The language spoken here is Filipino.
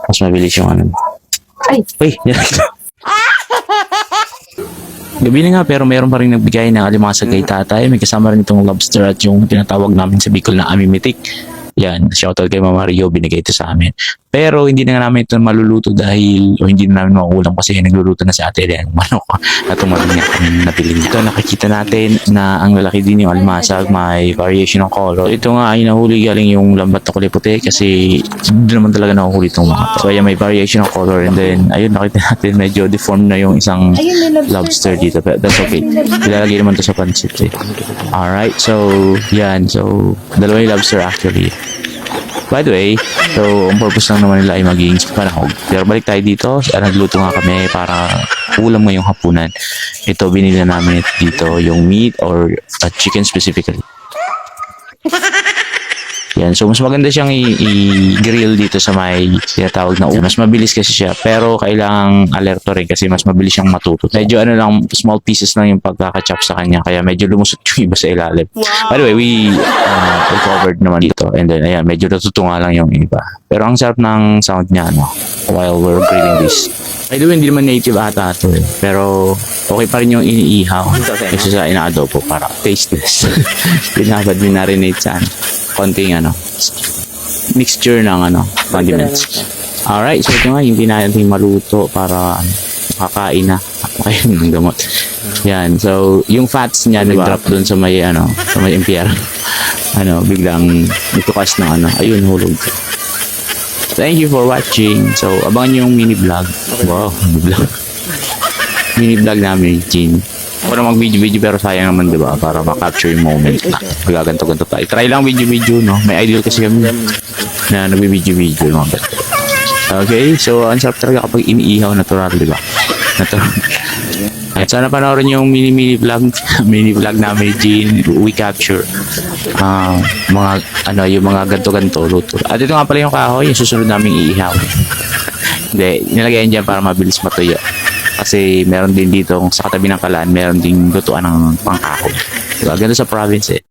Mas mabilis yung ano. Ay! Uy! Gabi na nga pero mayroon pa rin nagbigay ng alimasag kay tatay. May kasama rin itong lobster at yung tinatawag namin sa Bicol na amimitik. Yan, shoutout kay Mama Rio, binigay ito sa amin. Pero hindi na nga namin ito maluluto dahil o hindi na namin makukulang kasi nagluluto na si ate yan. Manok at tumarin nga kami nabili niya. Ito nakikita natin na ang lalaki din yung almasag, may variation ng color. Ito nga ay nahuli galing yung lambat na kulay puti kasi hindi naman talaga nahuhuli itong mga to. So yan, may variation ng color and then ayun nakita natin medyo deformed na yung isang lobster dito. But that's okay. Ilalagay naman to sa pansit eh. Alright, so yan. So dalawa yung lobster actually. By the way, so ang purpose lang naman nila ay maging panahog. Pero balik tayo dito. Nagluto nga kami para ulam ngayong hapunan. Ito binili namin dito yung meat or chicken specifically. Yan. So, mas maganda siyang i-grill dito sa may tinatawag na mas mabilis kasi siya. Pero, kailangang alerto rin kasi mas mabilis siyang matuto. Medyo ano lang, small pieces lang yung pagkakachop sa kanya. Kaya medyo lumusot yung iba sa ilalim. By the way, we covered naman dito. And then, ayan, medyo natutunga lang yung iba. Pero, ang sarap ng sound niya, no? While we're grilling this. By the way, hindi naman native ata ito eh. Pero, okay pa rin yung iniihaw. Kasi sa ina-adobo para tasteless. Pinabad, minarinate sa konting mixture ng condiments. Alright, so ito nga, hindi natin maluto para makakain na. Makakain ng gamot. Yan, so yung fats niya nag-drop dun sa may sa may impyerno. Biglang nagtukas ng ayun, hulog. Thank you for watching. So, abangan yung mini vlog. Wow, mini vlog. Mini vlog namin, Jin. Ako na mag-video-video pero sayang naman, di ba? Para ma-capture yung moment na magaganto-ganto tayo. Try lang video-video, no? May ideal kasi kami na nag-video-video yung mga ganito. Okay, so ang sarap talaga kapag iniihaw natural, di ba? Natural. At sana panoorin yung mini vlog namin, Jin. We capture yung mga ganto-ganto luto. At ito nga pala yung kahoy, yung susunod namin iihaw. Hindi, nilagyan dyan para mabilis matuyo. Kasi meron din dito sa katabi ng kalan, meron din lutuan ng pangkahoy. Diba? Ganito sa province eh.